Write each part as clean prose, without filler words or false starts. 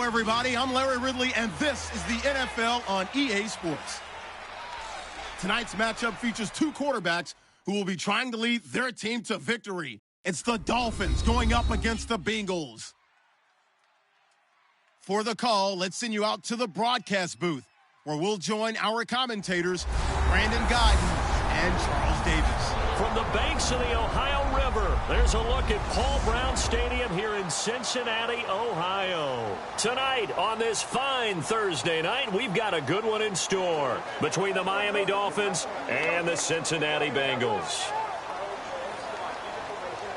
Hello, everybody. I'm Larry Ridley, and this is the NFL on EA Sports. Tonight's matchup features two quarterbacks who will be trying to lead their team to victory. It's the Dolphins going up against the Bengals. For the call, let's send you out to the broadcast booth, where we'll join our commentators, Brandon Guyton and Charles Davis. From the banks of the Ohio River, there's a look at Paul Brown Stadium here in Cincinnati, Ohio. Tonight, on this fine Thursday night, we've got a good one in store between the Miami Dolphins and the Cincinnati Bengals.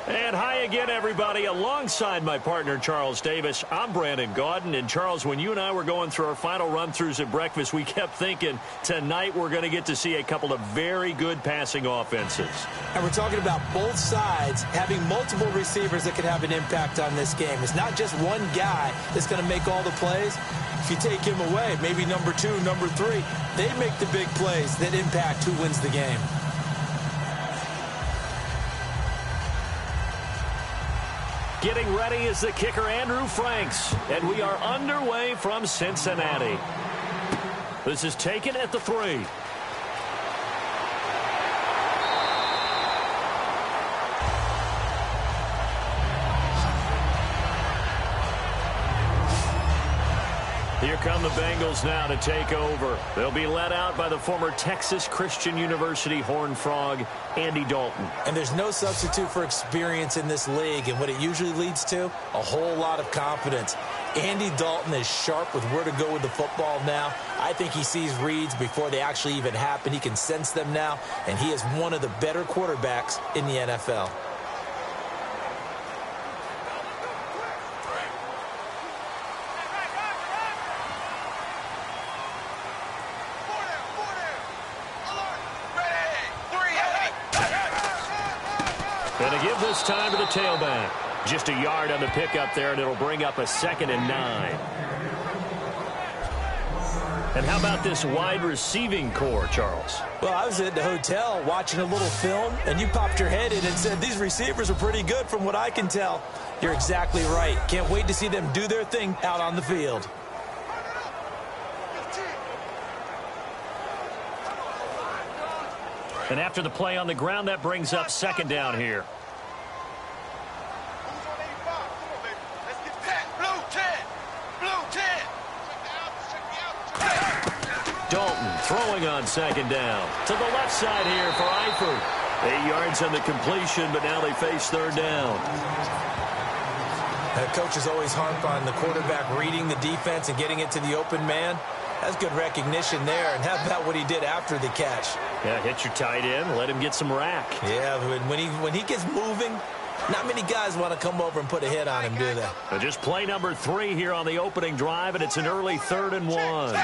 And hi again, everybody. Alongside my partner, Charles Davis, I'm Brandon Guyton. And, Charles, when you and I were going through our final run-throughs at breakfast, we kept thinking tonight we're going to get to see a couple of very good passing offenses. And we're talking about both sides having multiple receivers that can have an impact on this game. It's not just one guy that's going to make all the plays. If you take him away, maybe number two, number three, they make the big plays that impact who wins the game. Getting ready is the kicker, Andrew Franks. And we are underway from Cincinnati. This is taken at the 3. Here come the Bengals now to take over. They'll be led out by the former Texas Christian University Horned Frog, Andy Dalton. And there's no substitute for experience in this league, and what it usually leads to, a whole lot of confidence. Andy Dalton is sharp with where to go with the football now. I think he sees reads before they actually even happen. He can sense them now, and he is one of the better quarterbacks in the NFL. And to give this time to the tailback. Just a yard on the pickup there, and it'll bring up a 2nd and 9. And how about this wide receiving core, Charles? Well, I was at the hotel watching a little film, and you popped your head in and said, these receivers are pretty good from what I can tell. You're exactly right. Can't wait to see them do their thing out on the field. And after the play on the ground, that brings up 2nd down here. Dalton throwing on 2nd down. To the left side here for Eifert. 8 yards on the completion, but now they face 3rd down. Coaches always harp on the quarterback reading the defense and getting it to the open man. That's good recognition there. And how about what he did after the catch? Yeah, hit your tight end, let him get some rack. Yeah, when he gets moving, not many guys want to come over and put a hit on him, do they? So just play number 3 here on the opening drive, and it's an early 3rd and 1.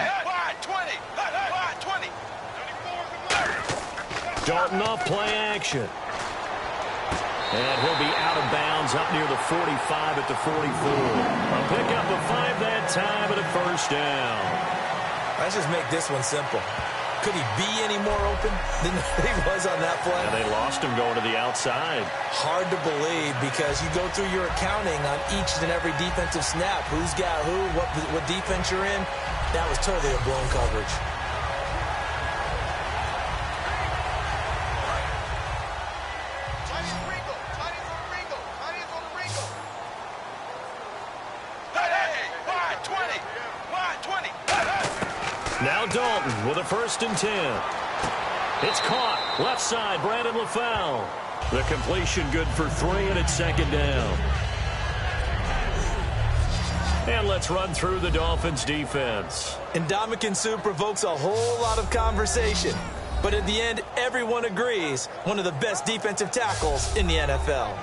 Dalton off play action. And he'll be out of bounds up near the 45 at the 44. A pickup of 5 that time and a 1st down. Let's just make this one simple. Could he be any more open than he was on that play? And they lost him going to the outside. Hard to believe because you go through your accounting on each and every defensive snap. Who's got who, what defense you're in. That was totally a blown coverage. Now Dalton with a 1st and 10. It's caught. Left side, Brandon LaFell. The completion good for 3, and it's 2nd down. And let's run through the Dolphins' defense. Ndamukong Suh provokes a whole lot of conversation. But at the end, everyone agrees one of the best defensive tackles in the NFL.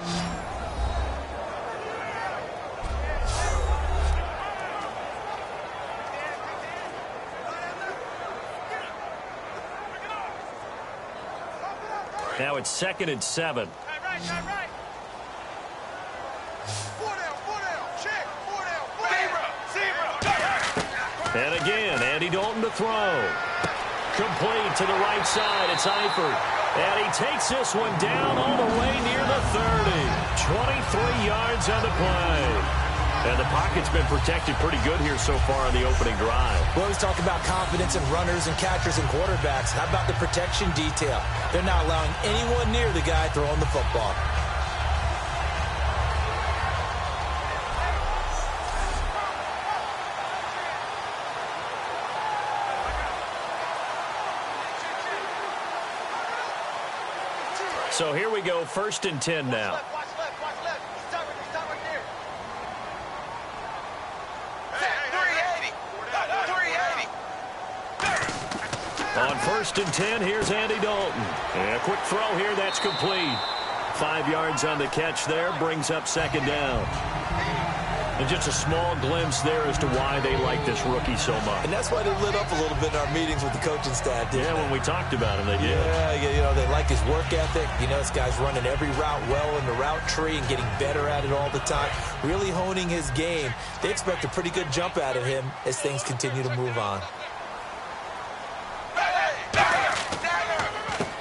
Now it's 2nd and 7. And again, Andy Dalton to throw. Complete to the right side. It's Eifert. And he takes this one down all the way near the 30. 23 yards on the play. And the pocket's been protected pretty good here so far on the opening drive. We always talk about confidence in runners and catchers and quarterbacks. How about the protection detail? They're not allowing anyone near the guy throwing the football. So here we go, 1st and 10 now. On 1st and 10, here's Andy Dalton. And a quick throw here, that's complete. 5 yards on the catch there, brings up 2nd down. And just a small glimpse there as to why they like this rookie so much. And that's why they lit up a little bit in our meetings with the coaching staff, didn't they? When we talked about him, they did. Yeah, they like his work ethic. This guy's running every route well in the route tree and getting better at it all the time, really honing his game. They expect a pretty good jump out of him as things continue to move on.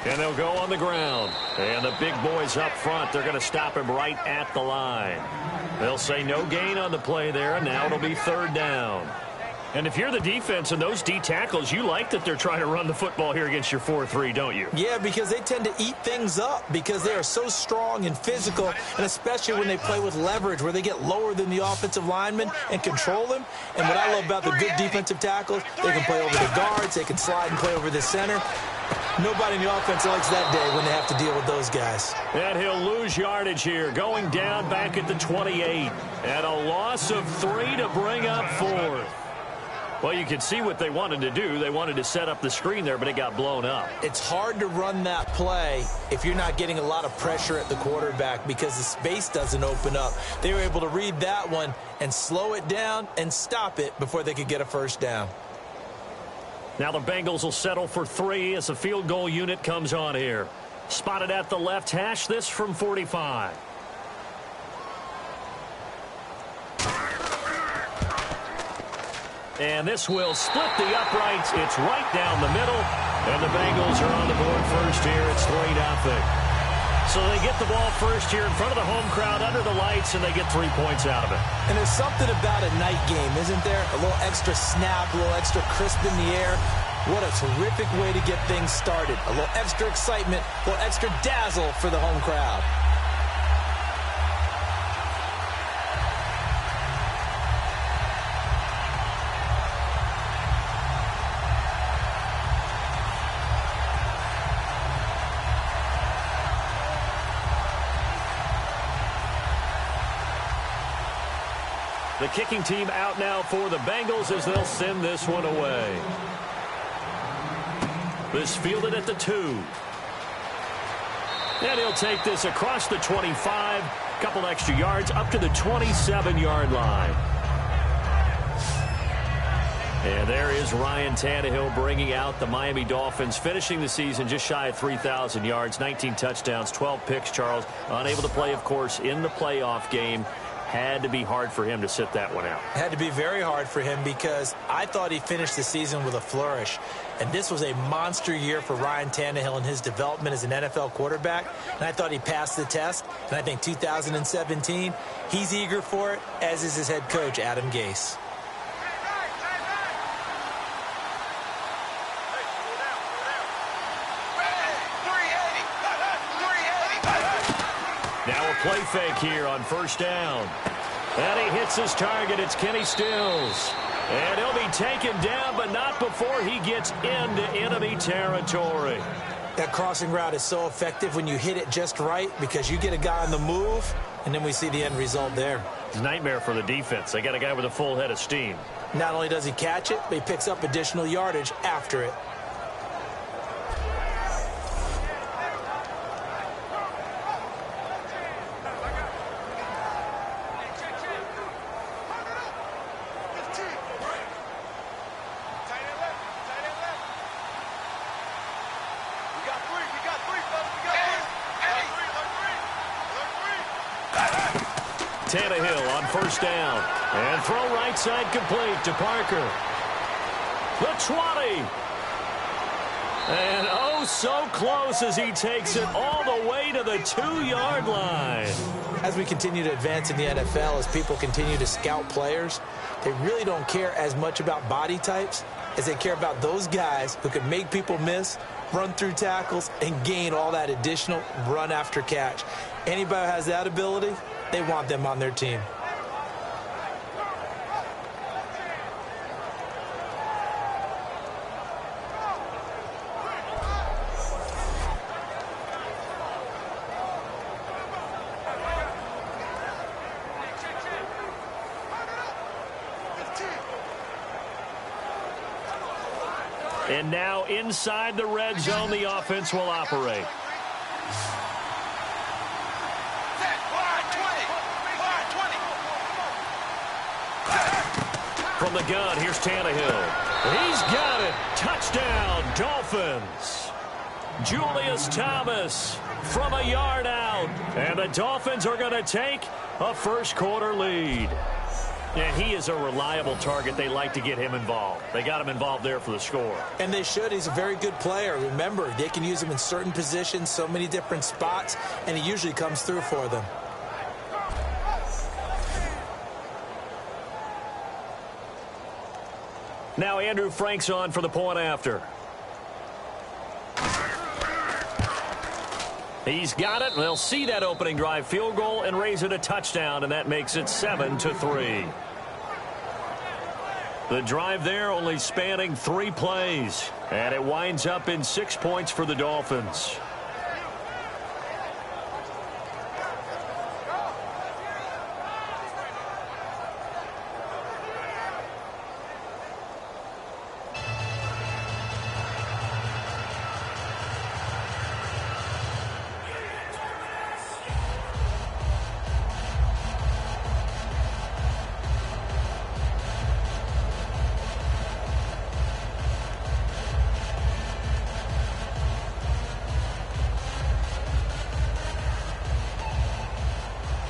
And they'll go on the ground. And the big boys up front, they're going to stop him right at the line. They'll say no gain on the play there, and now it'll be 3rd down. And if you're the defense and those D tackles, you like that they're trying to run the football here against your 4-3, don't you? Yeah, because they tend to eat things up because they are so strong and physical, and especially when they play with leverage where they get lower than the offensive linemen and control them. And what I love about the good defensive tackles, they can play over the guards, they can slide and play over the center. Nobody in the offense likes that day when they have to deal with those guys. And he'll lose yardage here, going down back at the 28. And a loss of 3 to bring up 4th. Well, you can see what they wanted to do. They wanted to set up the screen there, but it got blown up. It's hard to run that play if you're not getting a lot of pressure at the quarterback because the space doesn't open up. They were able to read that one and slow it down and stop it before they could get a 1st down. Now the Bengals will settle for 3 as the field goal unit comes on here. Spotted at the left hash, this from 45. And this will split the uprights. It's right down the middle. And the Bengals are on the board first here. It's 3-0. So they get the ball first here in front of the home crowd under the lights, and they get 3 points out of it. And there's something about a night game, isn't there? A little extra snap, a little extra crisp in the air. What a terrific way to get things started. A little extra excitement, a little extra dazzle for the home crowd. The kicking team out now for the Bengals as they'll send this one away. This fielded at the 2. And he'll take this across the 25. Couple extra yards up to the 27-yard line. And there is Ryan Tannehill bringing out the Miami Dolphins, finishing the season just shy of 3,000 yards, 19 touchdowns, 12 picks, Charles. Unable to play, of course, in the playoff game. Had to be hard for him to sit that one out. Had to be very hard for him because I thought he finished the season with a flourish. And this was a monster year for Ryan Tannehill and his development as an NFL quarterback. And I thought he passed the test. And I think 2017, he's eager for it, as is his head coach, Adam Gase. Now a play fake here on 1st down. And he hits his target. It's Kenny Stills. And he'll be taken down, but not before he gets into enemy territory. That crossing route is so effective when you hit it just right because you get a guy on the move, and then we see the end result there. It's a nightmare for the defense. They got a guy with a full head of steam. Not only does he catch it, but he picks up additional yardage after it. Tannehill on 1st down. And throw right side complete to Parker. The 20. And oh, so close as he takes it all the way to the 2-yard line. As we continue to advance in the NFL, as people continue to scout players, they really don't care as much about body types as they care about those guys who can make people miss, run through tackles, and gain all that additional run after catch. Anybody who has that ability, they want them on their team. And now inside the red zone, the offense will operate. From the gun, here's Tannehill. He's got it. Touchdown, Dolphins. Julius Thomas from a yard out. And the Dolphins are going to take a first-quarter lead. And he is a reliable target. They like to get him involved. They got him involved there for the score. And they should. He's a very good player. Remember, they can use him in certain positions, so many different spots, and he usually comes through for them. Now Andrew Frank's on for the point after. He's got it. They'll see that opening drive field goal and raise it a touchdown, and that makes it 7-3. The drive there only spanning 3 plays, and it winds up in 6 points for the Dolphins.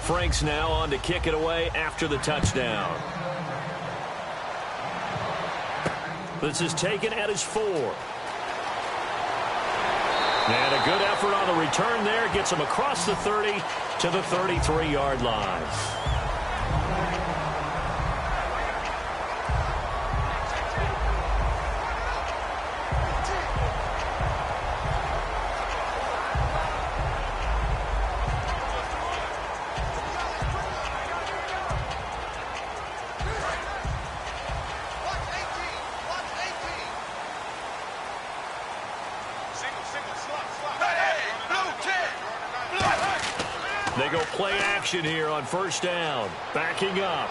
Frank's now on to kick it away after the touchdown. This is taken at his 4. And a good effort on the return there. Gets him across the 30 to the 33-yard line. They go play action here on first down. Backing up.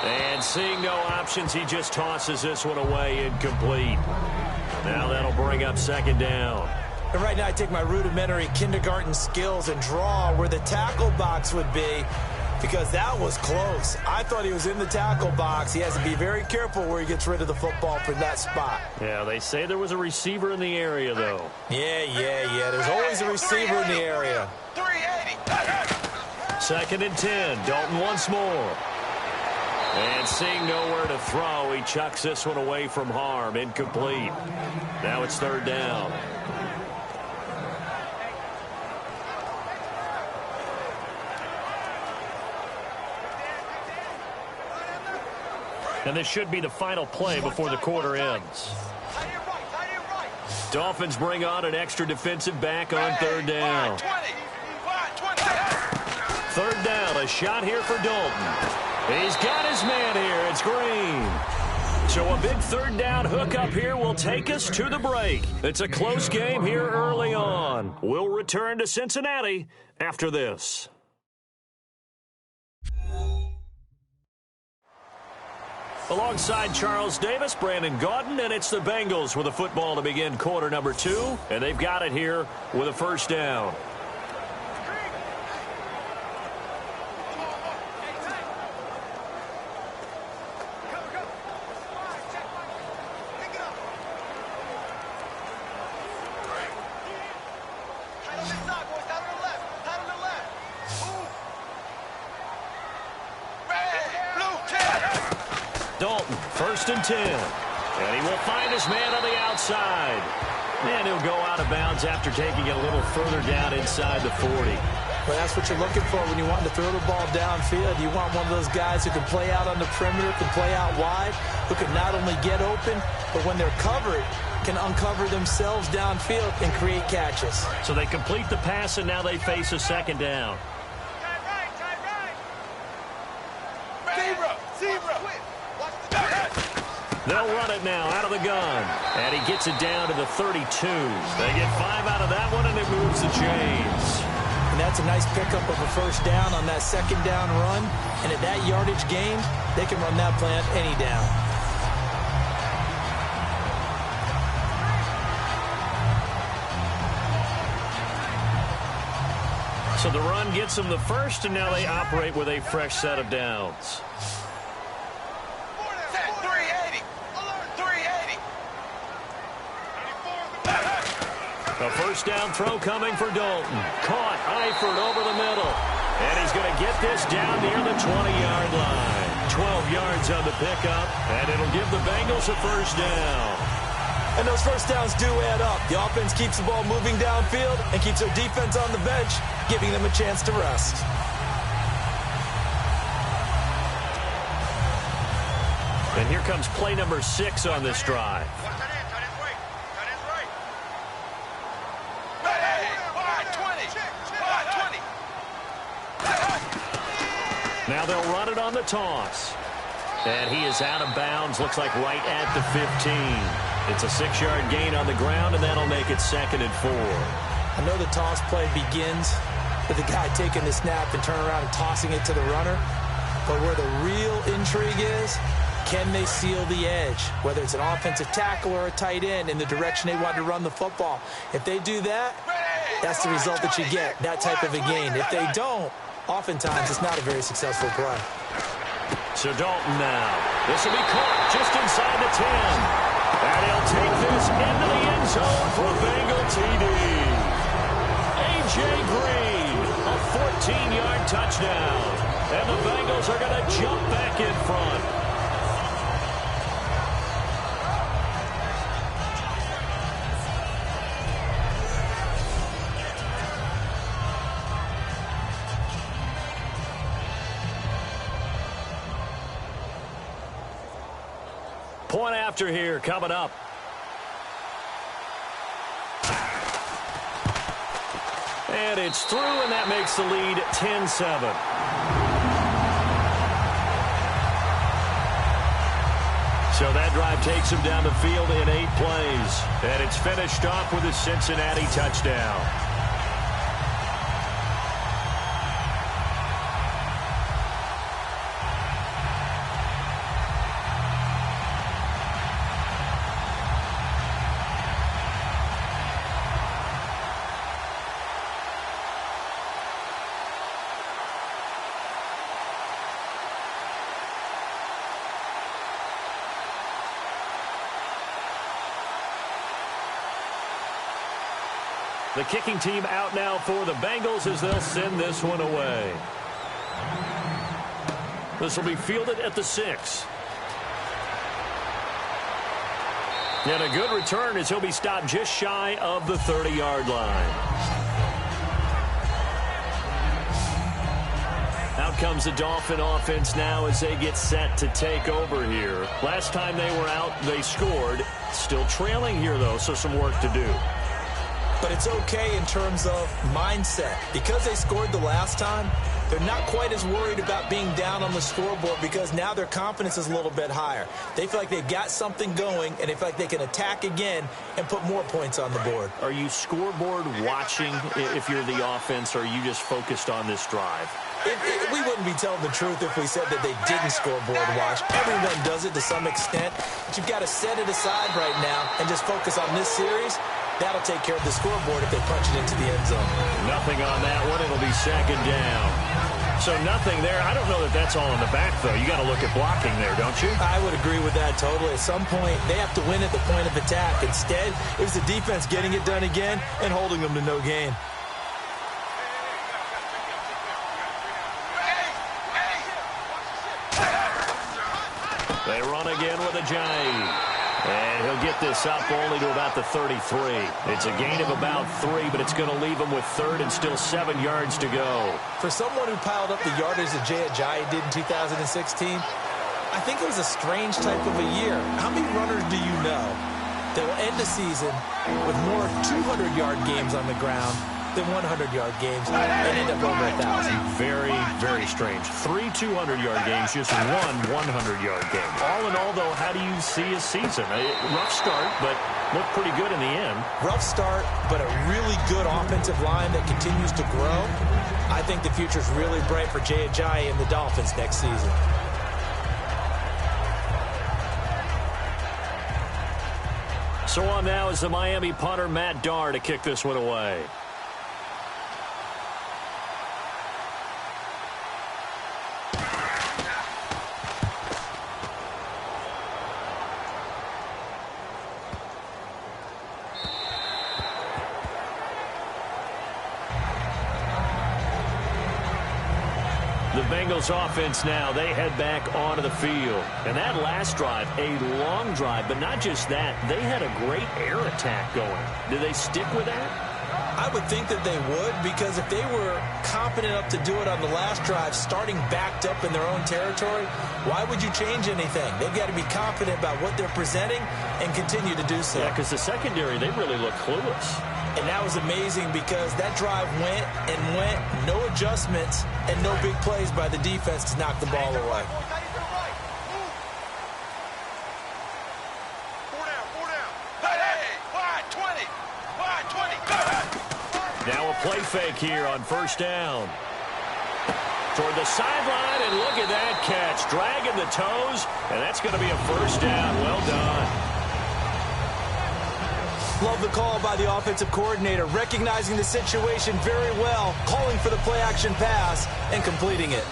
And seeing no options, he just tosses this one away, incomplete. Now that'll bring up second down. And right now I take my rudimentary kindergarten skills and draw where the tackle box would be, because that was close. I thought he was in the tackle box. He has to be very careful where he gets rid of the football from that spot. Yeah, they say there was a receiver in the area, though. Yeah. There's always a receiver in the area. 380. Second and 10. Dalton once more. And seeing nowhere to throw, he chucks this one away from harm. Incomplete. Now it's third down. And this should be the final play before the quarter ends. Dolphins bring on an extra defensive back on third down. Third down, a shot here for Dalton. He's got his man here. It's Green. So a big third down hookup here will take us to the break. It's a close game here early on. We'll return to Cincinnati after this. Alongside Charles Davis, Brandon Gaudin, and it's the Bengals with a football to begin quarter number 2, and they've got it here with a first down. Dalton, first and 10. And he will find his man on the outside. And he'll go out of bounds after taking it a little further down inside the 40. Well, that's what you're looking for when you want to throw the ball downfield. You want one of those guys who can play out on the perimeter, can play out wide, who can not only get open, but when they're covered, can uncover themselves downfield and create catches. So they complete the pass, and now they face a second down. They'll run it now out of the gun. And he gets it down to the 32. They get 5 out of that one, and it moves the chains. And that's a nice pickup of a first down on that second down run. And at that yardage gain, they can run that play on any down. So the run gets them the first, and now they operate with a fresh set of downs. A first down throw coming for Dalton. Caught, Eifert over the middle. And he's going to get this down near the 20-yard line. 12 yards on the pickup, and it'll give the Bengals a first down. And those first downs do add up. The offense keeps the ball moving downfield and keeps their defense on the bench, giving them a chance to rest. And here comes play number 6 on this drive. Now they'll run it on the toss. And he is out of bounds, looks like right at the 15. It's a 6-yard gain on the ground, and that'll make it 2nd and 4. I know the toss play begins with the guy taking the snap and turning around and tossing it to the runner. But where the real intrigue is, can they seal the edge? Whether it's an offensive tackle or a tight end in the direction they want to run the football. If they do that, that's the result that you get, that type of a gain. If they don't, oftentimes it's not a very successful play. So Dalton now. This will be caught just inside the 10. And he'll take this into the end zone for a Bengal TD. A.J. Green, a 14-yard touchdown. And the Bengals are going to jump back in front. Point after here coming up. And it's through, and that makes the lead 10-7. So that drive takes him down the field in 8 plays. And it's finished off with a Cincinnati touchdown. The kicking team out now for the Bengals as they'll send this one away. This will be fielded at the 6. And a good return as he'll be stopped just shy of the 30-yard line. Out comes the Dolphin offense now as they get set to take over here. Last time they were out, they scored. Still trailing here, though, so some work to do. But it's okay in terms of mindset. Because they scored the last time, they're not quite as worried about being down on the scoreboard because now their confidence is a little bit higher. They feel like they've got something going, and they feel like they can attack again and put more points on the board. Are you scoreboard watching if you're the offense, or are you just focused on this drive? We wouldn't be telling the truth if we said that they didn't scoreboard watch. Everyone does it to some extent. But you've got to set it aside right now and just focus on this series. That'll take care of the scoreboard if they punch it into the end zone. Nothing on that one. It'll be 2nd down. So nothing there. I don't know that that's all in the back, though. You got to look at blocking there, don't you? I would agree with that totally. At some point, they have to win at the point of attack. Instead, it was the defense getting it done again and holding them to no gain. They run again with Ajayi. And he'll get this up only to about the 33. It's a gain of about 3, but it's going to leave him with third and still 7 yards to go. For someone who piled up the yardage that Jay Ajayi did in 2016, I think it was a strange type of a year. How many runners do you know that will end the season with more 200-yard games on the ground than 100-yard games and end up over 1,000? Very, very strange. 3 200-yard games, just 1 100-yard game. All in all, though, how do you see a season? Rough start, but looked pretty good in the end. Rough start, but a really good offensive line that continues to grow. I think the future's really bright for Jay Ajayi and the Dolphins next season. So on now is the Miami punter, Matt Darr, to kick this one away. The Bengals offense now, they head back onto the field. And that last drive, a long drive, but not just that. They had a great air attack going. Do they stick with that? I would think that they would, because if they were confident enough to do it on the last drive, starting backed up in their own territory, why would you change anything? They've got to be confident about what they're presenting and continue to do so. Yeah, because the secondary, they really look clueless. And that was amazing because that drive went and went, no adjustments and no big plays by the defense to knock the ball away. Now a play fake here on first down. Toward the sideline, and look at that catch. Dragging the toes, and that's going to be a first down. Well done. Love the call by the offensive coordinator, recognizing the situation very well, calling for the play-action pass, and completing it.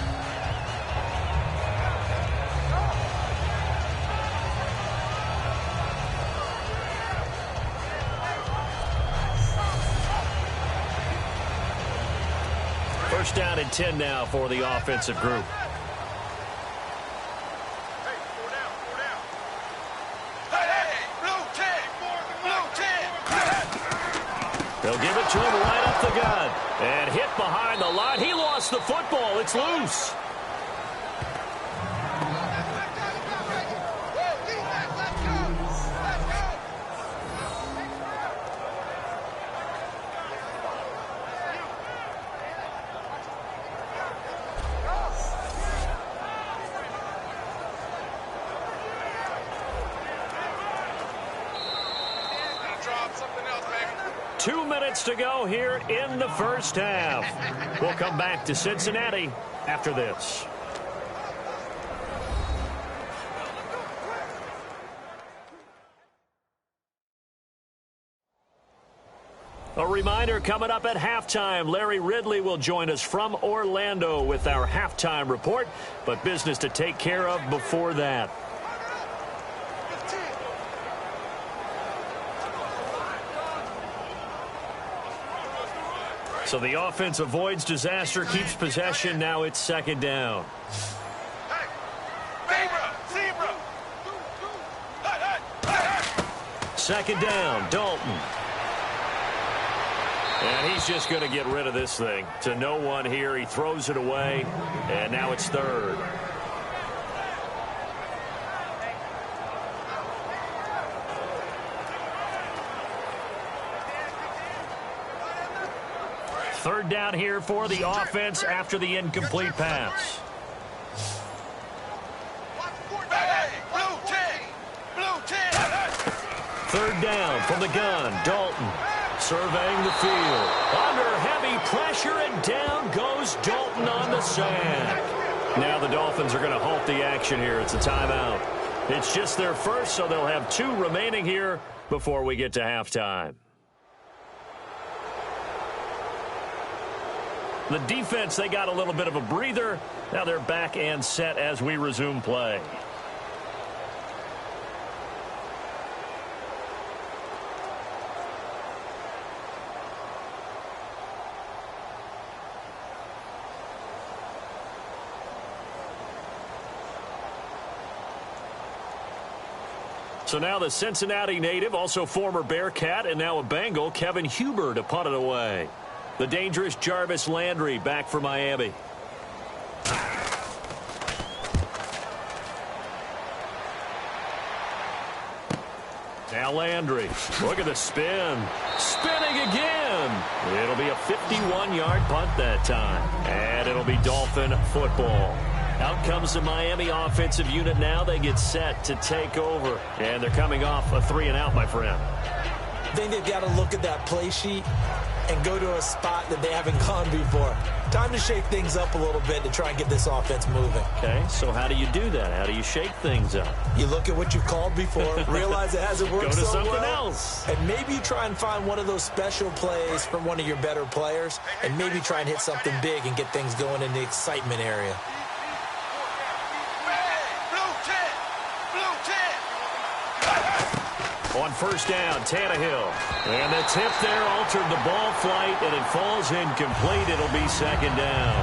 First down and 10 now for the offensive group. They'll give it to him right up the gut. And hit behind the line. He lost the football. It's loose. Something else, baby. 2 minutes to go here in the first half. We'll come back to Cincinnati after this. A reminder, coming up at halftime, Larry Ridley will join us from Orlando with our halftime report, but business to take care of before that. So the offense avoids disaster, keeps possession. Now it's second down. Second down, Dalton. And he's just going to get rid of this thing. To no one here. He throws it away, and now it's third. Third down here for the offense after the incomplete pass. Third down from the gun. Dalton surveying the field. Under heavy pressure, and down goes Dalton on the sack. Now the Dolphins are going to halt the action here. It's a timeout. It's just their first, so they'll have 2 remaining here before we get to halftime. The defense, they got a little bit of a breather. Now they're back and set as we resume play. So now the Cincinnati native, also former Bearcat and now a Bengal, Kevin Huber to punt it away. The dangerous Jarvis Landry back for Miami. Now Landry, look at the spin. Spinning again. It'll be a 51-yard punt that time. And it'll be Dolphin football. Out comes the Miami offensive unit now. They get set to take over. And they're coming off a 3-and-out, my friend. I think they've got to look at that play sheet and go to a spot that they haven't gone before. Time to shake things up a little bit to try and get this offense moving. Okay, so how do you do that? How do you shake things up? You look at what you've called before, realize it hasn't worked so well. Go to something well, else. and maybe you try and find one of those special plays from one of your better players, and maybe try and hit something big and get things going in the excitement area. On first down, Tannehill. And the tip there altered the ball flight, and it falls incomplete. It'll be second down.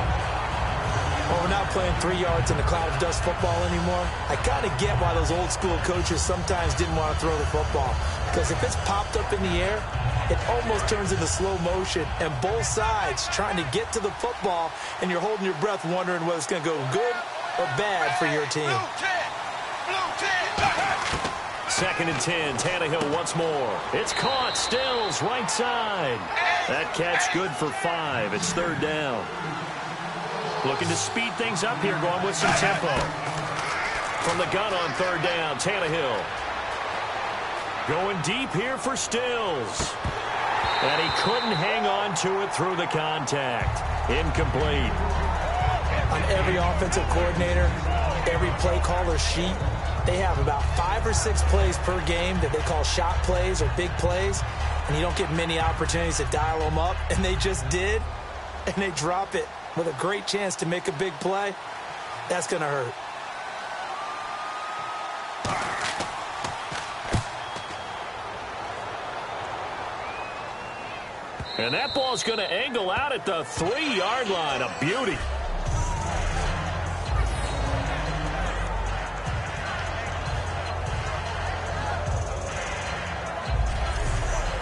Well, we're not playing 3 yards in the cloud of dust football anymore. I kind of get why those old school coaches sometimes didn't want to throw the football. Because if it's popped up in the air, it almost turns into slow motion, and both sides trying to get to the football, and you're holding your breath wondering whether it's going to go good or bad for your team. Second and 10, Tannehill once more. It's caught, Stills, right side. That catch good for 5. It's third down. Looking to speed things up here, going with some tempo. From the gun on third down, Tannehill. Going deep here for Stills. And he couldn't hang on to it through the contact. Incomplete. On every offensive coordinator, every play caller sheet, they have about 5 or 6 plays per game that they call shot plays or big plays, and you don't get many opportunities to dial them up, and they just did, and they drop it with a great chance to make a big play. That's going to hurt. And that ball's going to angle out at the 3-yard line. A beauty.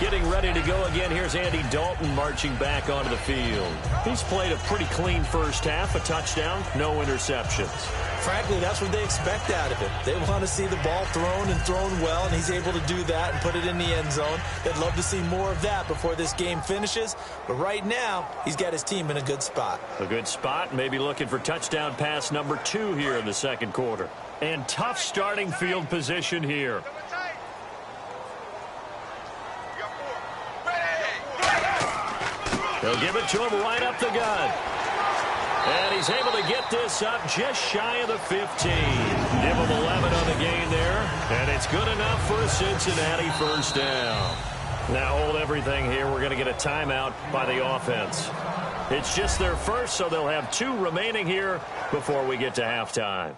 Getting ready to go again. Here's Andy Dalton marching back onto the field. He's played a pretty clean first half, a touchdown, no interceptions. Frankly, that's what they expect out of him. They want to see the ball thrown and thrown well, and he's able to do that and put it in the end zone. They'd love to see more of that before this game finishes, but right now, he's got his team in a good spot. A good spot, maybe looking for touchdown pass number 2 here in the second quarter. And tough starting field position here. They'll give it to him right up the gut. And he's able to get this up just shy of the 15. Give him 11 on the gain there. And it's good enough for a Cincinnati first down. Now hold everything here. We're going to get a timeout by the offense. It's just their first, so they'll have 2 remaining here before we get to halftime.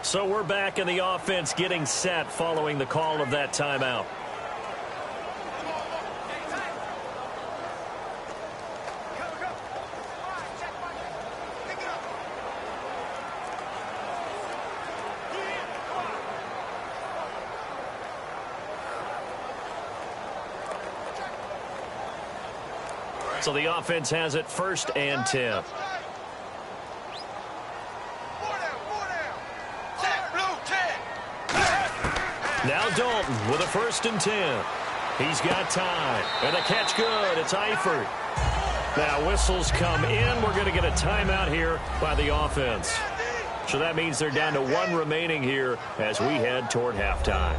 So we're back in the offense getting set following the call of that timeout. So the offense has it first and 10. Now Dalton with a first and 10. He's got time. And the catch good. It's Eifert. Now whistles come in. We're going to get a timeout here by the offense. So that means they're down to 1 remaining here as we head toward halftime.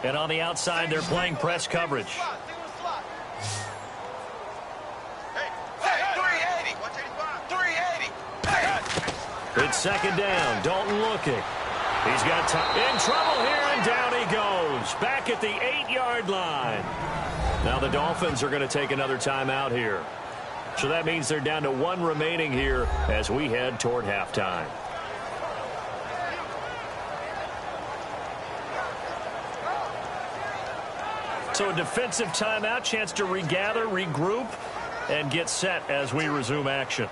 And on the outside, they're playing press coverage. second down. Dalton looking. He's got time. In trouble here, and down he goes. Back at the 8-yard line. Now the Dolphins are going to take another timeout here. So that means they're down to 1 remaining here as we head toward halftime. So a defensive timeout, chance to regather, regroup, and get set as we resume action.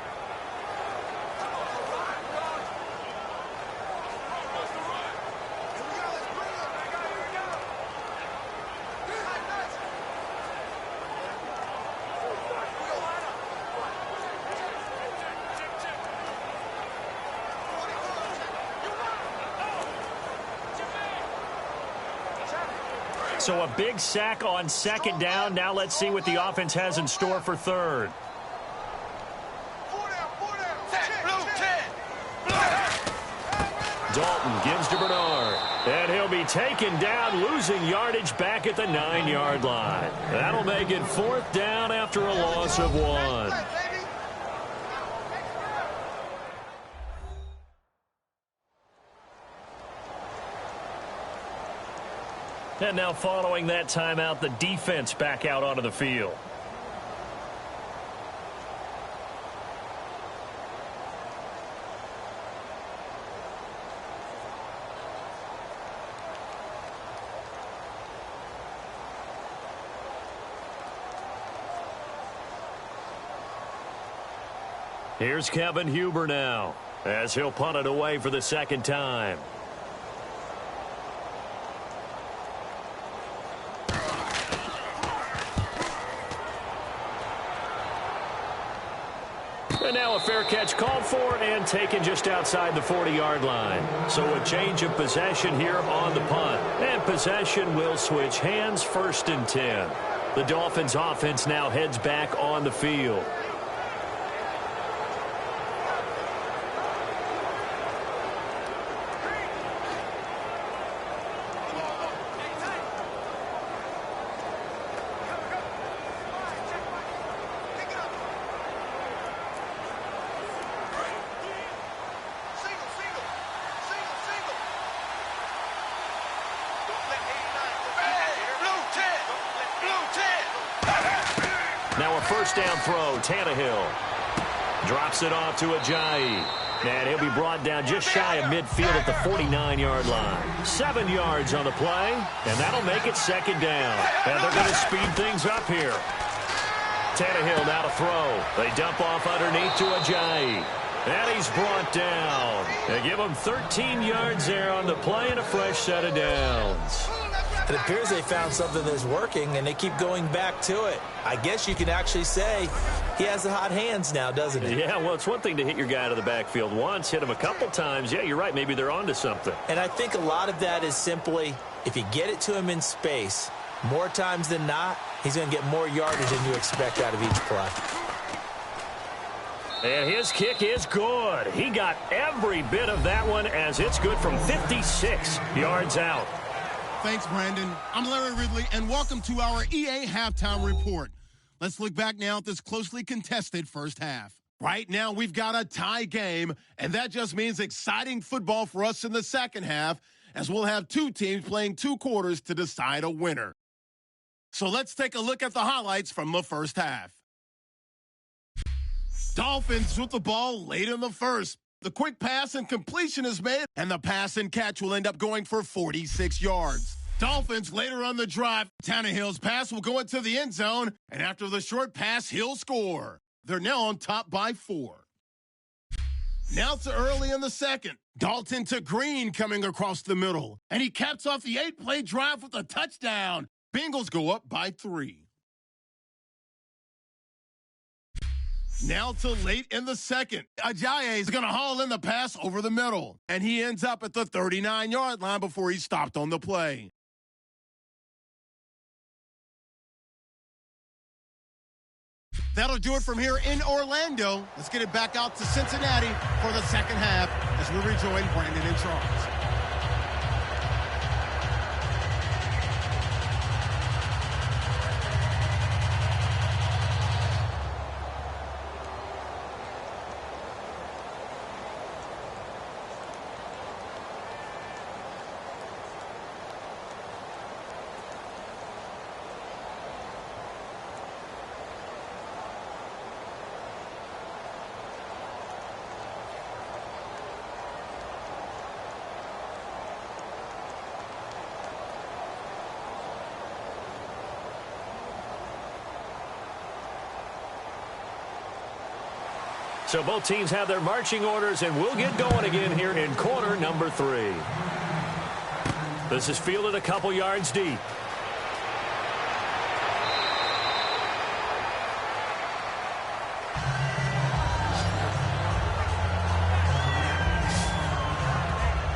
So a big sack on second down. Now let's see what the offense has in store for third. Dalton gives to Bernard. And he'll be taken down, losing yardage back at the 9-yard line. That'll make it 4th down after a loss of 1. And now following that timeout, the defense back out onto the field. Here's Kevin Huber now, as he'll punt it away for the second time. And now a fair catch called for and taken just outside the 40-yard line. So a change of possession here on the punt. And possession will switch hands, 1st and 10. The Dolphins offense now heads back on the field. Now a first down throw. Tannehill drops it off to Ajayi. And he'll be brought down just shy of midfield at the 49-yard line. 7 yards on the play, and that'll make it 2nd down. And they're going to speed things up here. Tannehill now to throw. They dump off underneath to Ajayi. And he's brought down. They give him 13 yards there on the play and a fresh set of downs. It appears they found something that's working, and they keep going back to it. I guess you can actually say he has the hot hands now, doesn't he? Yeah, well, it's one thing to hit your guy out of the backfield once, hit him a couple times. Yeah, you're right. Maybe they're onto something. And I think a lot of that is simply if you get it to him in space, more times than not, he's going to get more yardage than you expect out of each play. And his kick is good. He got every bit of that one as it's good from 56 yards out. Thanks, Brandon. I'm Larry Ridley, and welcome to our EA Halftime Report. Let's look back now at this closely contested first half. Right now, we've got a tie game, and that just means exciting football for us in the second half, as we'll have 2 teams playing 2 quarters to decide a winner. So let's take a look at the highlights from the first half. Dolphins with the ball late in the first. The quick pass and completion is made, and the pass and catch will end up going for 46 yards. Dolphins later on the drive. Tannehill's pass will go into the end zone, and after the short pass, he'll score. They're now on top by 4. Now to early in the second. Dalton to Green coming across the middle, and he caps off the 8-play drive with a touchdown. Bengals go up by 3. Now to late in the second. Ajayi is going to haul in the pass over the middle, and he ends up at the 39-yard line before he's stopped on the play. That'll do it from here in Orlando. Let's get it back out to Cincinnati for the second half as we rejoin Brandon and Charles. So both teams have their marching orders, and we'll get going again here in quarter number 3. This is fielded a couple yards deep.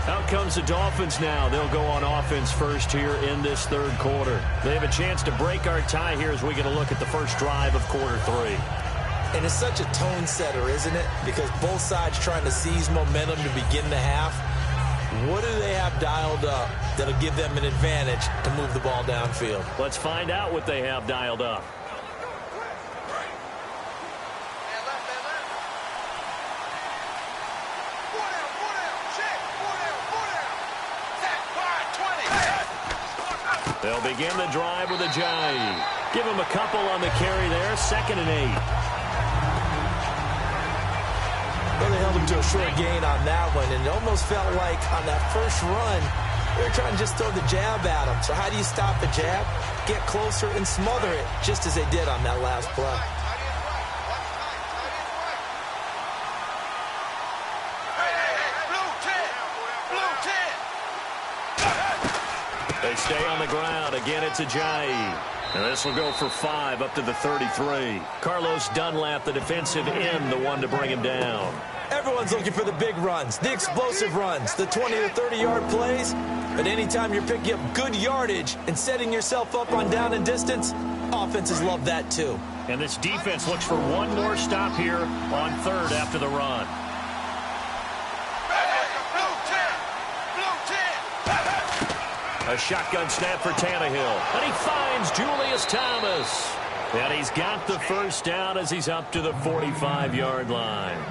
Out comes the Dolphins now. They'll go on offense first here in this third quarter. They have a chance to break our tie here as we get a look at the first drive of quarter 3. And it's such a tone setter, isn't it? Because both sides trying to seize momentum to begin the half. What do they have dialed up that'll give them an advantage to move the ball downfield? Let's find out what they have dialed up. They'll begin the drive with a jive. Give him a couple on the carry there. 2nd and 8. Well, they held him to a short gain on that one, and it almost felt like on that first run, they were trying to just throw the jab at him. So how do you stop the jab? Get closer and smother it, just as they did on that last play. They stay on the ground. Again, it's Ajayi. And this will go for 5 up to the 33. Carlos Dunlap, the defensive end, the one to bring him down. Everyone's looking for the big runs, the explosive runs, the 20 to 30-yard plays. But anytime you're picking up good yardage and setting yourself up on down and distance, offenses love that too. And this defense looks for one more stop here on 3rd after the run. A shotgun snap for Tannehill. And he finds Julius Thomas. And he's got the first down as he's up to the 45-yard line.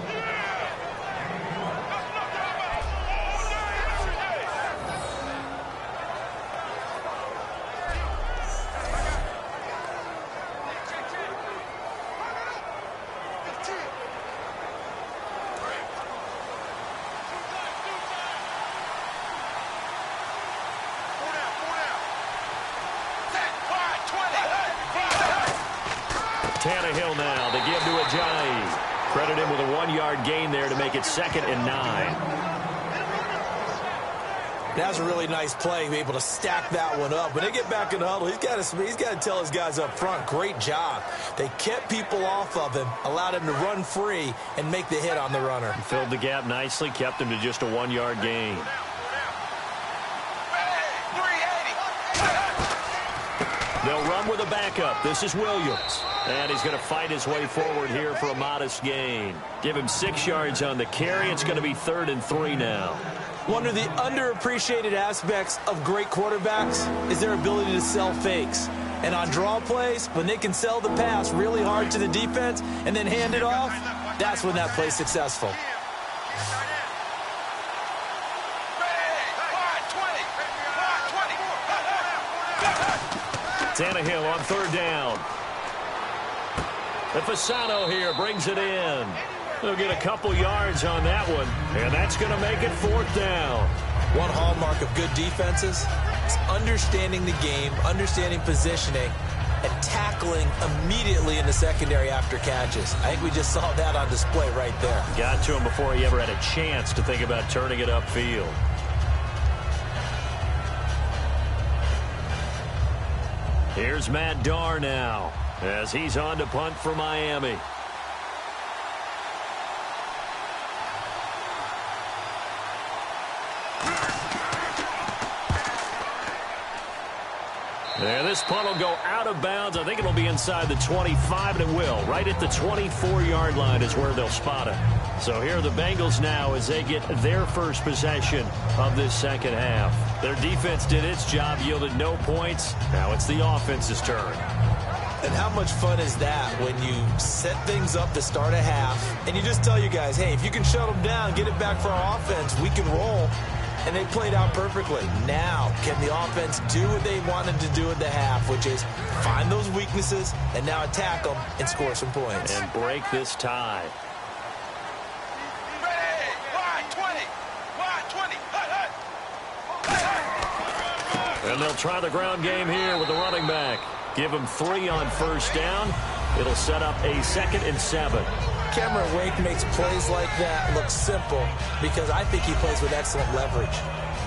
Tannehill now, they give to Ajayi. Credit him with a 1-yard gain there to make it 2nd and 9. That's a really nice play, be able to stack that one up. When they get back in the huddle, he's got to tell his guys up front, great job. They kept people off of him, allowed him to run free and make the hit on the runner. Filled the gap nicely, kept him to just a 1-yard gain. They'll run with a backup. This is Williams. And he's going to fight his way forward here for a modest gain. Give him 6 yards on the carry. It's going to be 3rd and 3 now. One of the underappreciated aspects of great quarterbacks is their ability to sell fakes. And on draw plays, when they can sell the pass really hard to the defense and then hand it off, that's when that play's successful. Tannehill on 3rd down. The Fasano here brings it in. They'll get a couple yards on that one, and that's going to make it 4th down. One hallmark of good defenses is understanding the game, understanding positioning, and tackling immediately in the secondary after catches. I think we just saw that on display right there. Got to him before he ever had a chance to think about turning it upfield. Here's Matt Darr now as he's on to punt for Miami. And this punt will go out of bounds. I think it'll be inside the 25, and it will. Right at the 24-yard line is where they'll spot it. So here are the Bengals now as they get their first possession of this second half. Their defense did its job, yielded no points. Now it's the offense's turn. And how much fun is that when you set things up to start a half, and you just tell you guys, hey, if you can shut them down, get it back for our offense, we can roll. And they played out perfectly. Now, can the offense do what they wanted to do at the half, which is find those weaknesses and now attack them and score some points. And break this tie. And they'll try the ground game here with the running back. Give him 3 on first down. It'll set up a 2nd and 7. Cameron Wake makes plays like that look simple because I think he plays with excellent leverage.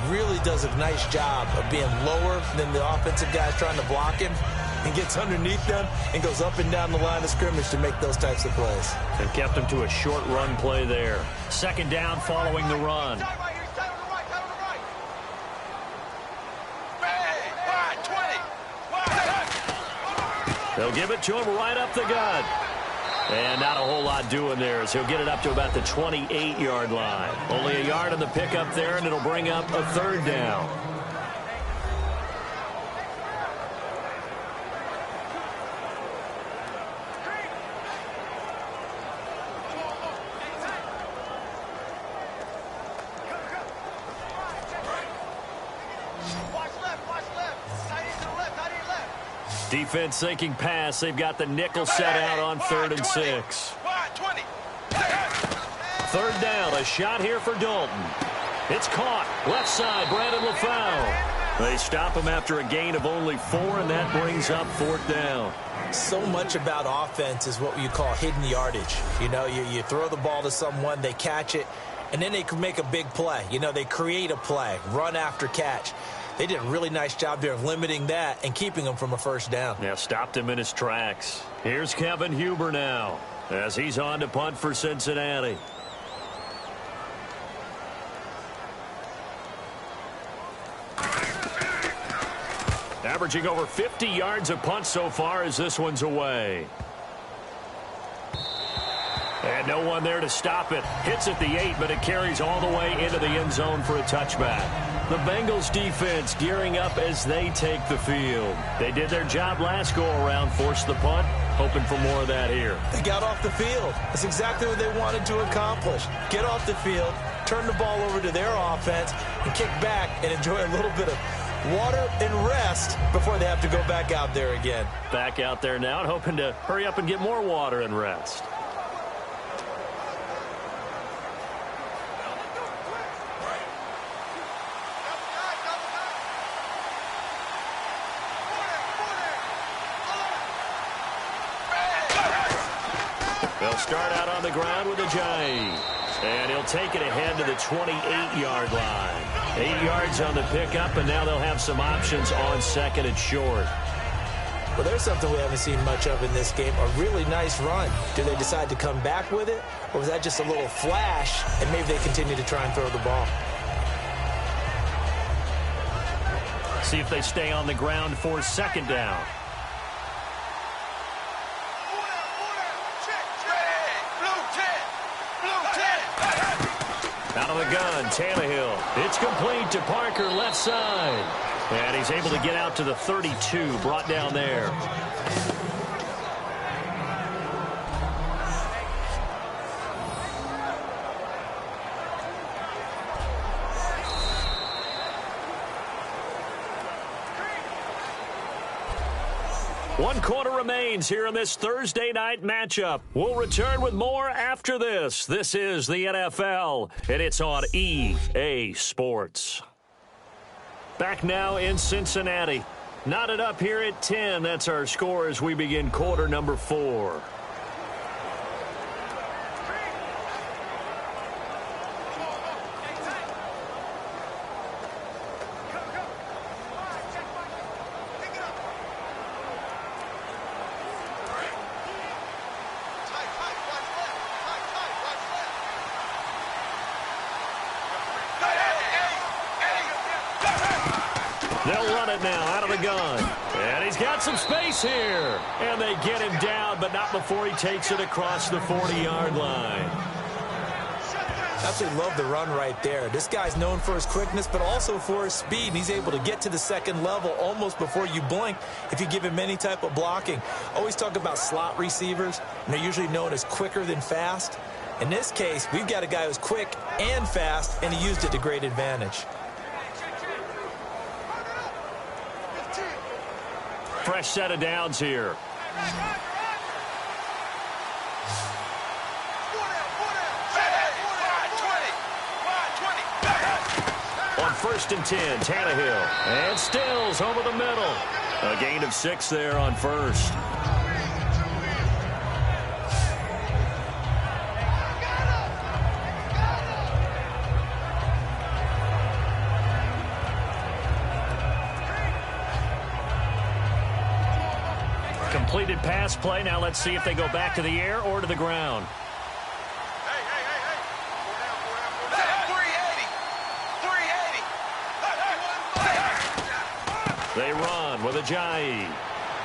Really does a nice job of being lower than the offensive guys trying to block him and gets underneath them and goes up and down the line of scrimmage to make those types of plays. And kept him to a short run play there. 2nd down following the run. They'll give it to him right up the gut. And not a whole lot doing there as he'll get it up to about the 28-yard line. Only a yard on the pickup there, and it'll bring up a 3rd down. Defense thinking pass. They've got the nickel set out on 3rd and 6. 3rd down. A shot here for Dalton. It's caught. Left side. Brandon LaFau. They stop him after a gain of only 4, and that brings up 4th down. So much about offense is what you call hidden yardage. You know, you throw the ball to someone, they catch it, and then they can make a big play. You know, they create a play, run after catch. They did a really nice job there of limiting that and keeping him from a 1st down. Yeah, stopped him in his tracks. Here's Kevin Huber now as he's on to punt for Cincinnati. Averaging over 50 yards a punt so far as this one's away. And no one there to stop it. Hits at the 8, but it carries all the way into the end zone for a touchback. The Bengals defense gearing up as they take the field. They did their job last go-around, forced the punt, hoping for more of that here. They got off the field. That's exactly what they wanted to accomplish. Get off the field, turn the ball over to their offense, and kick back and enjoy a little bit of water and rest before they have to go back out there again. Back out there now and hoping to hurry up and get more water and rest. They'll start out on the ground with a Ajayi. And he'll take it ahead to the 28-yard line. 8 yards on the pickup, and now they'll have some options on 2nd and short. Well, there's something we haven't seen much of in this game, a really nice run. Do they decide to come back with it, or was that just a little flash, and maybe they continue to try and throw the ball? See if they stay on the ground for 2nd down. Out of the gun, Tannehill. It's complete to Parker, left side. And he's able to get out to the 32, brought down there. One quarter remains here in this Thursday night matchup. We'll return with more after this. This is the NFL, and it's on EA Sports. Back now in Cincinnati. Knotted up here at 10. That's our score as we begin quarter number 4. They'll run it now out of the gun. And he's got some space here. And they get him down, but not before he takes it across the 40-yard line. Absolutely love the run right there. This guy's known for his quickness, but also for his speed. He's able to get to the 2nd level almost before you blink if you give him any type of blocking. Always talk about slot receivers, and they're usually known as quicker than fast. In this case, we've got a guy who's quick and fast, and he used it to great advantage. Fresh set of downs here. On 1st and 10, Tannehill. And Stills over the middle. A gain of 6 there on 1st. completed pass play. Now let's see if they go back to the air or to the ground. Hey. 380. They run with Ajayi.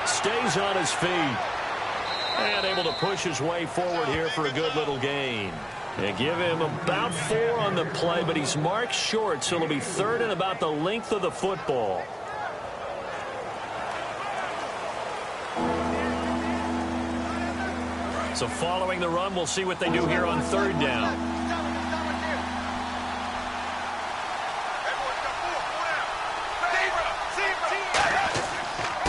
Stays on his feet. And able to push his way forward here for a good little gain. They give him about 4 on the play, but he's marked short, so it'll be 3rd and about the length of the football. So following the run, we'll see what they do here on 3rd down.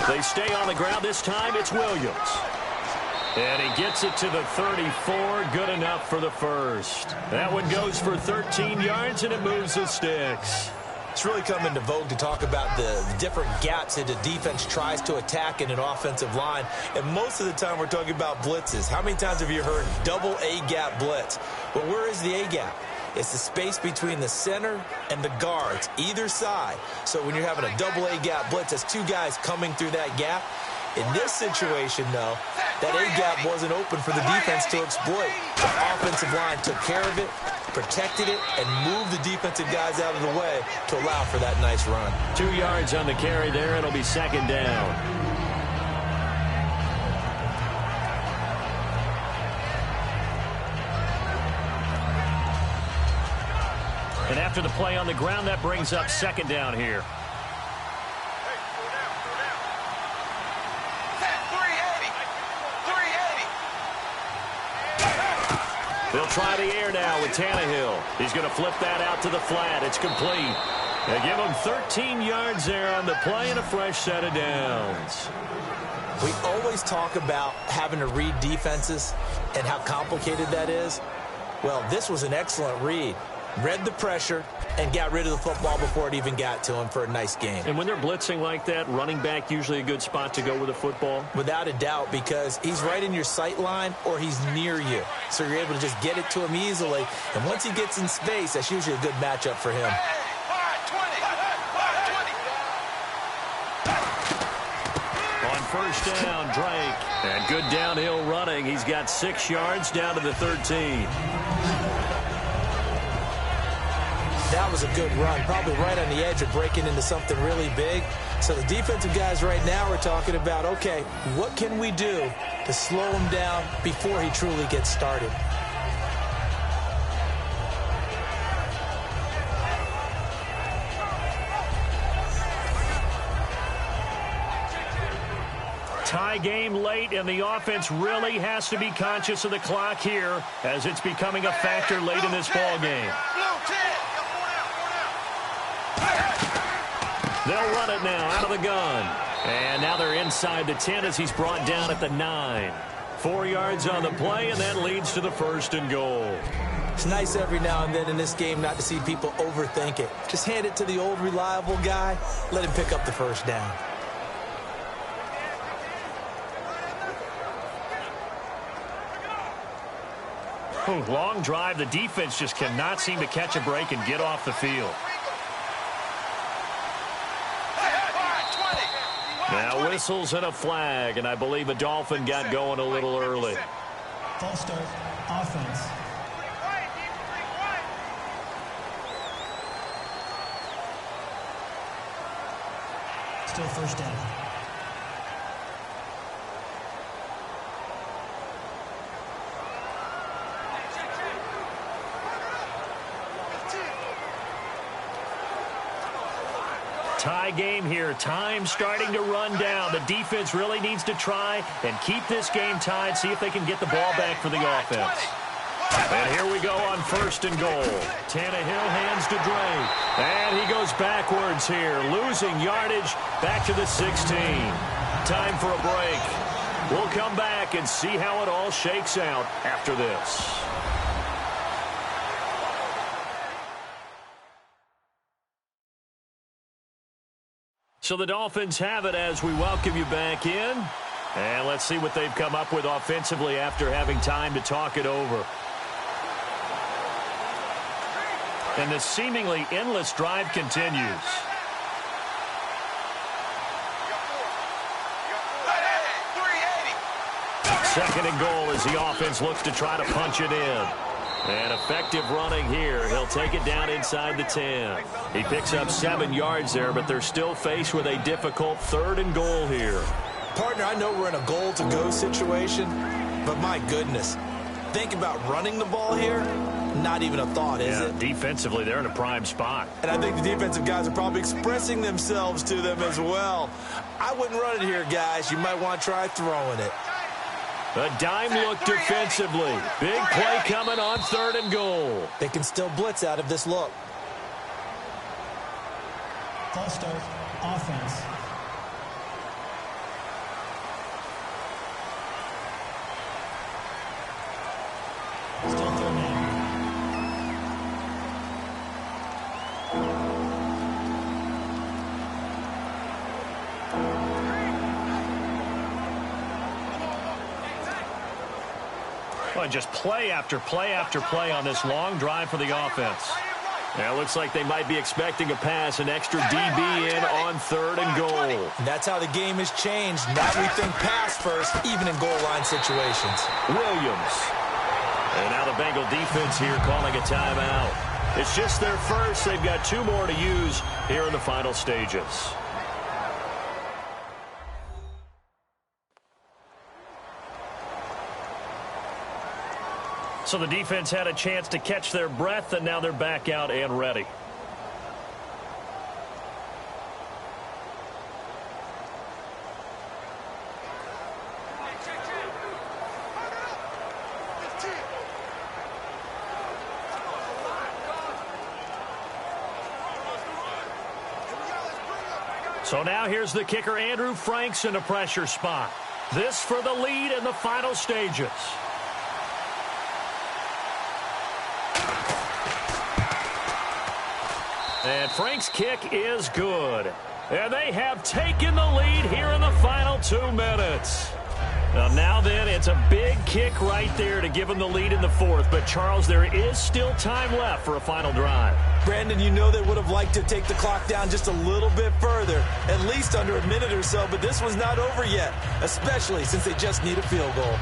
They stay on the ground. This time it's Williams. And he gets it to the 34. Good enough for the first. That one goes for 13 yards, and it moves the sticks. It's really come into vogue to talk about the different gaps that the defense tries to attack in an offensive line. And most of the time we're talking about blitzes. How many times have you heard double A-gap blitz? Well, where is the A-gap? It's the space between the center and the guards, either side. So when you're having a double A-gap blitz, that's 2 guys coming through that gap. In this situation, though, that A-gap wasn't open for the defense to exploit. The offensive line took care of it, protected it, and moved the defensive guys out of the way to allow for that nice run. 2 yards on the carry there. It'll be 2nd down. And after the play on the ground, that brings up 2nd down here. They'll try the air now with Tannehill. He's going to flip that out to the flat. It's complete. They give him 13 yards there on the play and a fresh set of downs. We always talk about having to read defenses and how complicated that is. Well, this was an excellent read. Read the pressure and got rid of the football before it even got to him for a nice game. And when they're blitzing like that, running back usually a good spot to go with the football? Without a doubt, because he's right in your sight line or he's near you. So you're able to just get it to him easily. And once he gets in space, that's usually a good matchup for him. On 1st down, Drake. And good downhill running. He's got 6 yards down to the 13. That was a good run, probably right on the edge of breaking into something really big. So the defensive guys right now are talking about, okay, what can we do to slow him down before he truly gets started? Tie game late, and the offense really has to be conscious of the clock here as it's becoming a factor late in this ball game. They'll run it now out of the gun. And now they're inside the 10 as he's brought down at the 9. 4 yards on the play, and that leads to the 1st and goal. It's nice every now and then in this game not to see people overthink it. Just hand it to the old reliable guy. Let him pick up the 1st down. Long drive. The defense just cannot seem to catch a break and get off the field. Now whistles and a flag, and I believe a Dolphin got going a little early. False start, offense. Still 1st down. Tie game here. Time starting to run down. The defense really needs to try and keep this game tied, see if they can get the ball back for the offense. And here we go on 1st and goal. Tannehill hands to Drake. And he goes backwards here, losing yardage back to the 16. Time for a break. We'll come back and see how it all shakes out after this. So the Dolphins have it as we welcome you back in. And let's see what they've come up with offensively after having time to talk it over. And the seemingly endless drive continues. Second and goal as the offense looks to try to punch it in. And effective running here. He'll take it down inside the 10. He picks up 7 yards there, but they're still faced with a difficult third and goal here. Partner, I know we're in a goal-to-go situation, but my goodness, think about running the ball here. Not even a thought, is it? Defensively, they're in a prime spot. And I think the defensive guys are probably expressing themselves to them as well. I wouldn't run it here, guys. You might want to try throwing it. A dime look defensively. Big play coming on third and goal. They can still blitz out of this look. False start, offense. Still third down. Well, just play after play after play on this long drive for the offense. Now it looks like they might be expecting a pass, an extra DB in on third and goal. And that's how the game has changed. Now we think pass first, even in goal line situations. Williams. And now the Bengal defense here calling a timeout. It's just their first. They've got 2 more to use here in the final stages. So the defense had a chance to catch their breath, and now they're back out and ready. So now here's the kicker, Andrew Franks, in a pressure spot. This for the lead in the final stages. And Frank's kick is good. And they have taken the lead here in the final 2 minutes. Now then, it's a big kick right there to give them the lead in the 4th. But, Charles, there is still time left for a final drive. Brandon, you know they would have liked to take the clock down just a little bit further, at least under a minute or so. But this was not over yet, especially since they just need a field goal.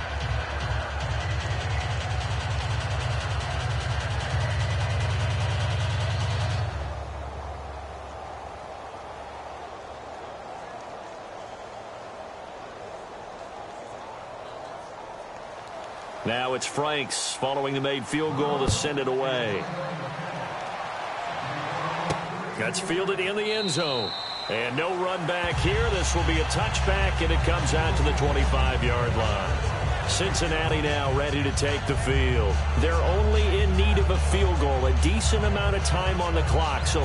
Now it's Franks following the made field goal to send it away. That's fielded in the end zone. And no run back here. This will be a touchback, and it comes out to the 25-yard line. Cincinnati now ready to take the field. They're only in need of a field goal, a decent amount of time on the clock. So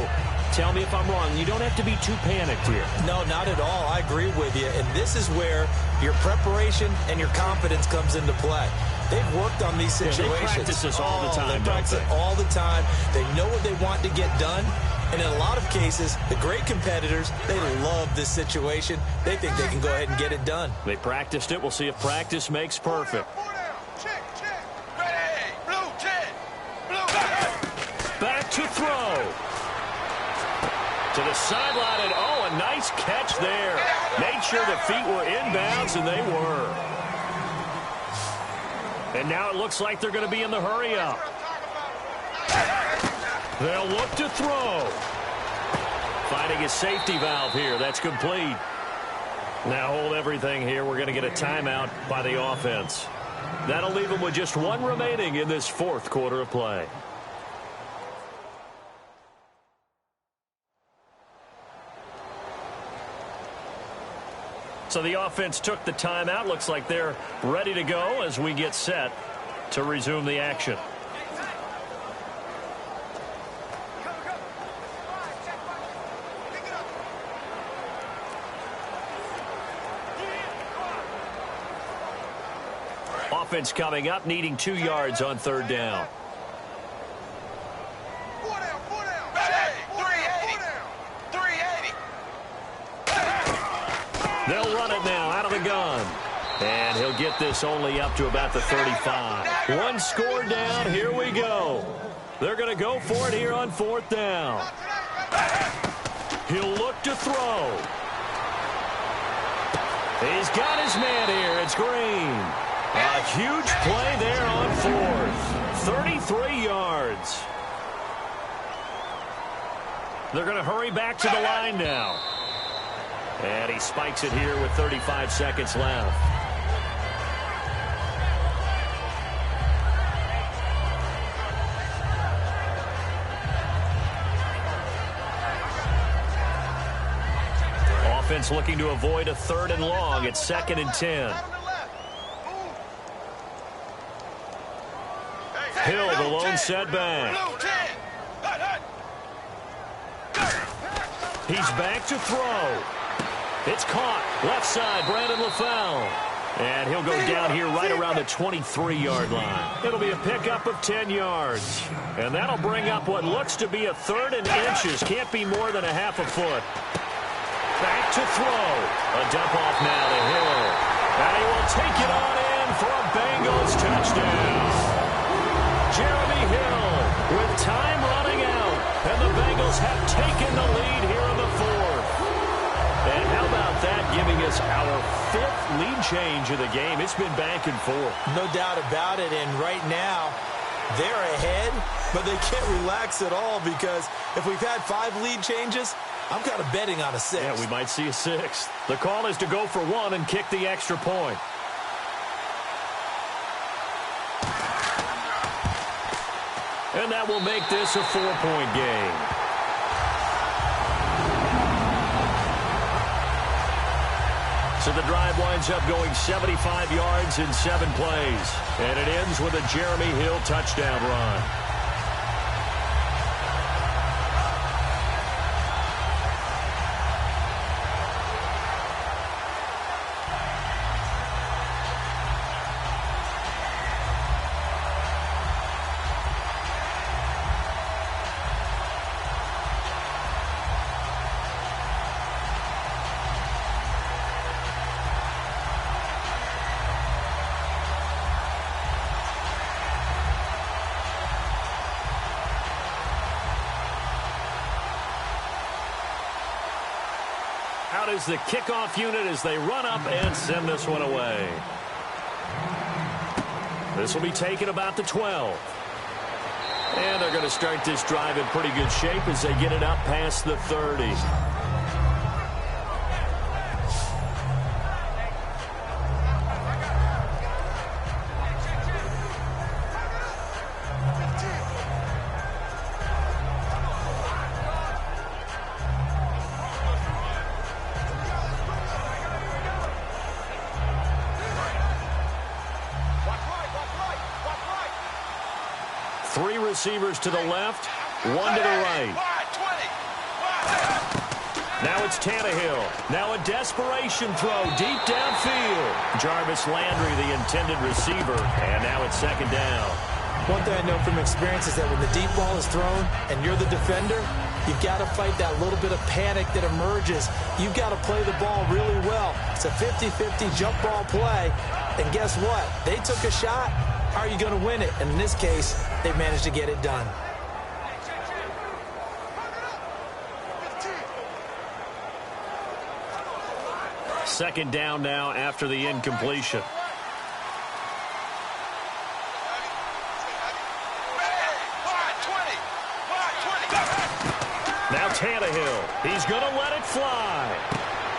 tell me if I'm wrong. You don't have to be too panicked here. No, not at all. I agree with you. And this is where your preparation and your confidence comes into play. They've worked on these situations. They practice this all the time. They practice it all the time. They know what they want to get done. And in a lot of cases, the great competitors, they love this situation. They think they can go ahead and get it done. They practiced it. We'll see if practice makes perfect. Back to throw. To the sideline, and oh, a nice catch there. Made sure the feet were inbounds, and they were. And now it looks like they're going to be in the hurry-up. They'll look to throw. Finding a safety valve here. That's complete. Now hold everything here. We're going to get a timeout by the offense. That'll leave them with just 1 remaining in this 4th quarter of play. So the offense took the timeout. Looks like they're ready to go as we get set to resume the action. Offense coming up, needing 2 yards on 3rd down. They'll run it now out of the gun. And he'll get this only up to about the 35. 1 score down. Here we go. They're going to go for it here on 4th down. He'll look to throw. He's got his man here. It's Green. A huge play there on fourth. 33 yards. They're going to hurry back to the line now. And he spikes it here with 35 seconds left. Offense looking to avoid a 3rd and long. It's 2nd and 10. Hill, the lone setback. He's back to throw. It's caught. Left side, Brandon LaFell. And he'll go down here right around the 23-yard line. It'll be a pickup of 10 yards. And that'll bring up what looks to be a 3rd and inches. Can't be more than a half a foot. Back to throw. A dump off now to Hill. And he will take it on in for a Bengals touchdown. Jeremy Hill with time running out. And the Bengals have taken the lead here in the 4th. And how about that, giving us our 5th lead change of the game. It's been back and forth. No doubt about it. And right now, they're ahead, but they can't relax at all because if we've had 5 lead changes, I'm kind of betting on a 6th. Yeah, we might see a 6th. The call is to go for 1 and kick the extra point. And that will make this a 4-point game. So the drive winds up going 75 yards in 7 plays. And it ends with a Jeremy Hill touchdown run. Out is the kickoff unit as they run up and send this one away. This will be taken about the 12. And they're going to start this drive in pretty good shape as they get it up past the 30. Three receivers to the left, one to the right. Now it's Tannehill. Now a desperation throw deep downfield. Jarvis Landry, the intended receiver, and now it's 2nd down. One thing I know from experience is that when the deep ball is thrown and you're the defender, you've got to fight that little bit of panic that emerges. You've got to play the ball really well. It's a 50-50 jump ball play. And guess what? They took a shot. How are you going to win it? And in this case, they managed to get it done. Second down now after the incompletion. Now Tannehill. He's going to let it fly.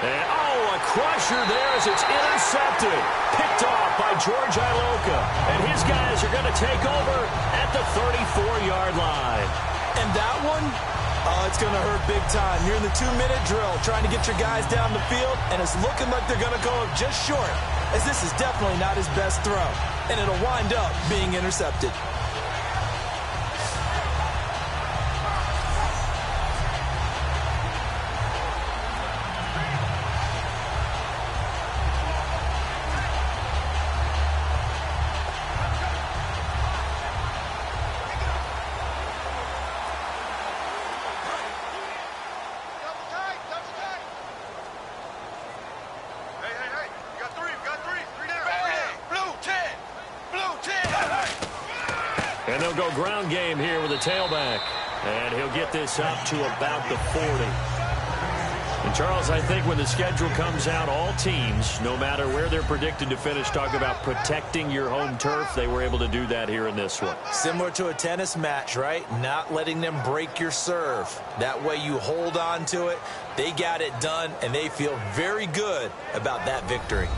And, a crusher there as it's intercepted. Picked off by George Iloka. And his guys are going to take over at the 34-yard line. And that one, it's going to hurt big time. You're in the 2-minute drill trying to get your guys down the field, and it's looking like they're going to go up just short, as this is definitely not his best throw. And it'll wind up being intercepted. And they'll go ground game here with a tailback. And he'll get this up to about the 40. And, Charles, I think when the schedule comes out, all teams, no matter where they're predicted to finish, talk about protecting your home turf. They were able to do that here in this one. Similar to a tennis match, right? Not letting them break your serve. That way you hold on to it. They got it done, and they feel very good about that victory.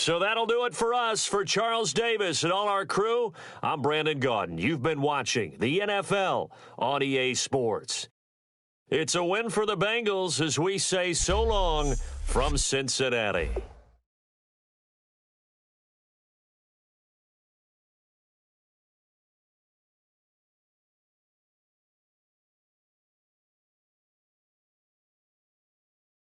So that'll do it for us. For Charles Davis and all our crew, I'm Brandon Gaudin. You've been watching the NFL on EA Sports. It's a win for the Bengals as we say so long from Cincinnati.